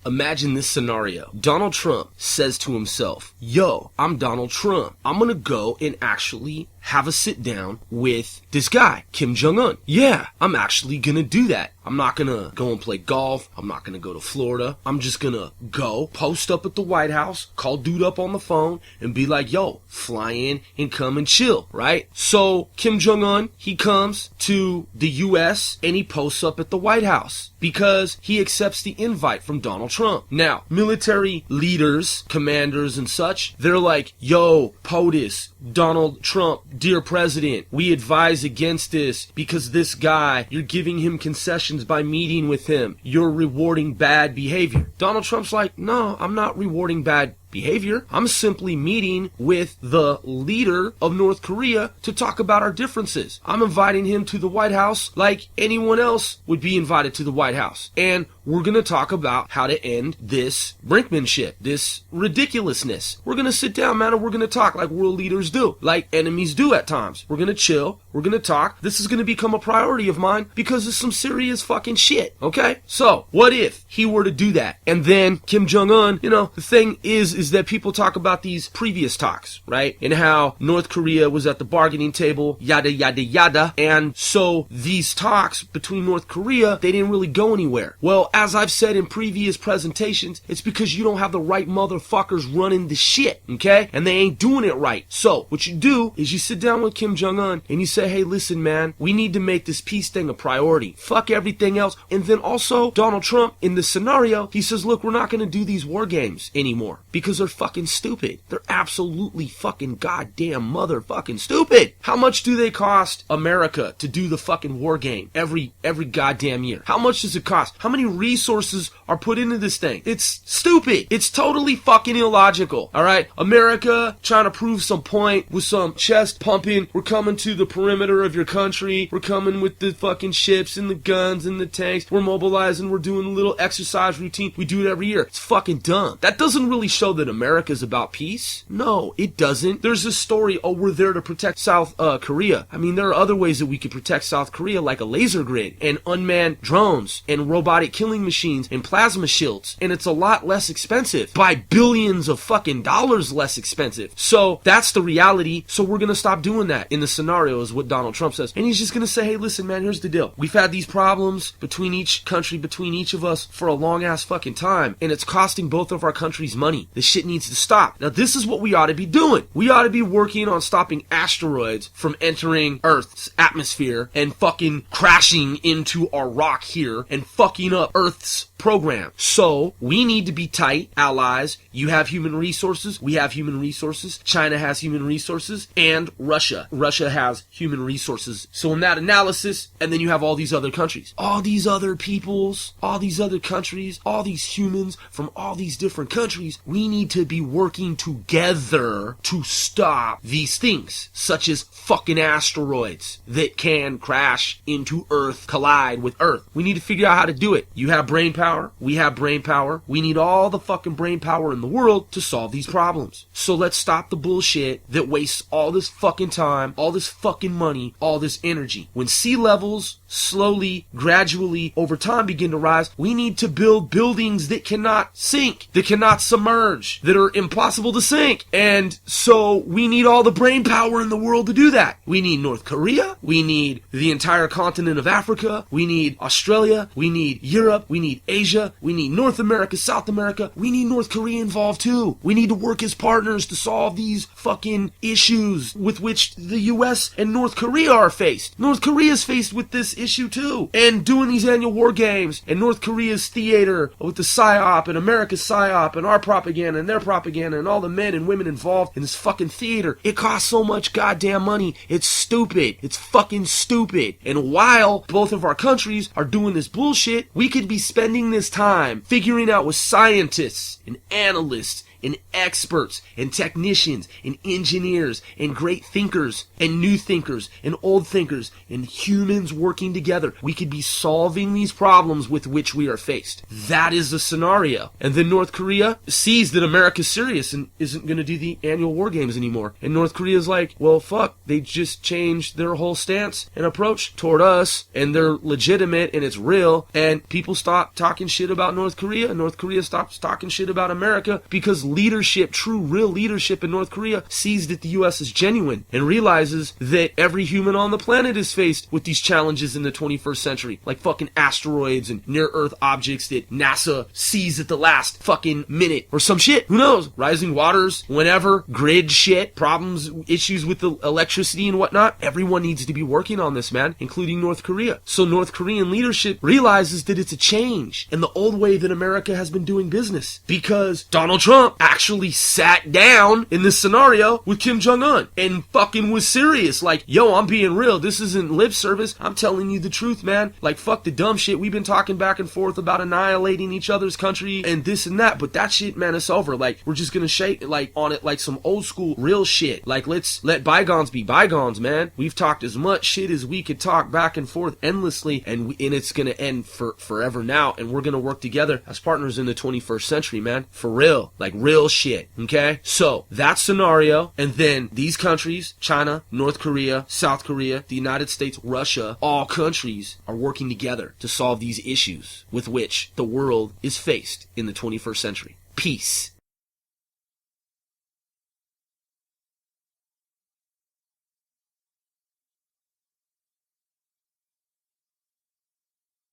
imagine this scenario. Donald Trump says to himself, yo, I'm Donald Trump. I'm gonna go and actually have a sit down with this guy, Kim Jong-un. Yeah, I'm actually gonna do that. I'm not gonna go and play golf. I'm not gonna go to Florida. I'm just gonna go post up at the White House, call dude up on the phone, and be like, yo, fly in and come and chill, right? So Kim Jong-un, he comes to the U.S. and he posts up at the White House because he accepts the invite from Donald Trump. Now, military leaders, commanders and such, they're like, yo, POTUS, Donald Trump, dear president, we advise against this because this guy, you're giving him concessions by meeting with him. You're rewarding bad behavior. Donald Trump's like, no, I'm not rewarding bad behavior. I'm simply meeting with the leader of North Korea to talk about our differences. I'm inviting him to the White House like anyone else would be invited to the White House. And we're going to talk about how to end this brinkmanship, this ridiculousness. We're going to sit down, man, and we're going to talk like world leaders do, like enemies do at times. We're going to chill. We're going to talk. This is going to become a priority of mine because it's some serious fucking shit, okay? So, what if he were to do that? And then Kim Jong-un, the thing is that people talk about these previous talks, right? And how North Korea was at the bargaining table, yada, yada, yada. And so these talks between North Korea, they didn't really go anywhere. Well, as I've said in previous presentations, it's because you don't have the right motherfuckers running the shit, okay? And they ain't doing it right. So, what you do is you sit down with Kim Jong-un and you say, hey, listen, man, we need to make this peace thing a priority. Fuck everything else. And then also, Donald Trump, in this scenario, he says, look, we're not going to do these war games anymore because they're fucking stupid. They're absolutely fucking goddamn motherfucking stupid. How much do they cost America to do the fucking war game every goddamn year? How much does it cost? How many resources are put into this thing? It's stupid. It's totally fucking illogical. All right, America trying to prove some point with some chest pumping. We're coming to the perimeter of your country. We're coming with the fucking ships and the guns and the tanks. We're mobilizing. We're doing a little exercise routine. We do it every year. It's fucking dumb. That doesn't really show that America's about peace. No, it doesn't. There's this story, oh, we're there to protect South Korea. I mean, there are other ways that we could protect South Korea, like a laser grid and unmanned drones and robotic killing machines and plasma shields. And it's a lot less expensive, by billions of fucking dollars less expensive. So that's the reality. So we're going to stop doing that in the scenario is what Donald Trump says. And he's just going to say, hey, listen, man, here's the deal. We've had these problems between each country, between each of us for a long ass fucking time. And it's costing both of our countries money. This shit needs to stop. Now, this is what we ought to be doing. We ought to be working on stopping asteroids from entering Earth's atmosphere and fucking crashing into our rock here and fucking up Earth's program. So, we need to be tight allies. You have human resources. We have human resources. China has human resources. And Russia. Russia has human resources. So, in that analysis, and then you have all these other countries. All these other peoples, all these other countries, all these humans from all these different countries, we need to be working together to stop these things, such as fucking asteroids that can crash into Earth, collide with Earth. We need to figure out how to do it. You have brain power. We have brain power. We need all the fucking brain power in the world to solve these problems. So let's stop the bullshit that wastes all this fucking time, all this fucking money, all this energy. When sea levels slowly, gradually, over time begin to rise, we need to build buildings that cannot sink, that cannot submerge, that are impossible to sink. And so we need all the brain power in the world to do that. We need North Korea. We need the entire continent of Africa. We need Australia. We need Europe. We need Asia. We need North America, South America. We need North Korea involved too. We need to work as partners to solve these fucking issues with which the US and North Korea are faced. North Korea is faced with this issue too. And doing these annual war games and North Korea's theater with the PSYOP and America's PSYOP and our propaganda and their propaganda and all the men and women involved in this fucking theater. It costs so much goddamn money. It's stupid. It's fucking stupid. And while both of our countries are doing this bullshit, we could be spending this time figuring out with scientists and analysts and experts and technicians and engineers and great thinkers and new thinkers and old thinkers and humans working together, we could be solving these problems with which we are faced. That is the scenario. And then North Korea sees that America's serious and isn't going to do the annual war games anymore. And North Korea's like, well, fuck, they just changed their whole stance and approach toward us, and they're legitimate and it's real, and people stop talking shit about North Korea, and North Korea stops talking shit about America, because leadership, true, real leadership in North Korea sees that the U.S. is genuine and realizes that every human on the planet is faced with these challenges in the 21st century, like fucking asteroids and near-Earth objects that NASA sees at the last fucking minute, or some shit, who knows, rising waters, whenever, grid shit, problems, issues with the electricity and whatnot. Everyone needs to be working on this, man, including North Korea. So North Korean leadership realizes that it's a change in the old way that America has been doing business, because Donald Trump actually sat down in this scenario with Kim Jong-un and fucking was serious, like, yo, I'm being real, this isn't lip service, I'm telling you the truth, man, like, fuck the dumb shit, we've been talking back and forth about annihilating each other's country and this and that, but that shit, man, it's over. Like, we're just gonna shake, like, on it like some old school real shit, like, let's let bygones be bygones, man. We've talked as much shit as we could talk back and forth endlessly, and it's gonna end forever now, and we're gonna work together as partners in the 21st century, man, for real, like real shit, okay? So, that scenario, and then these countries, China, North Korea, South Korea, the United States, Russia, all countries are working together to solve these issues with which the world is faced in the 21st century. Peace.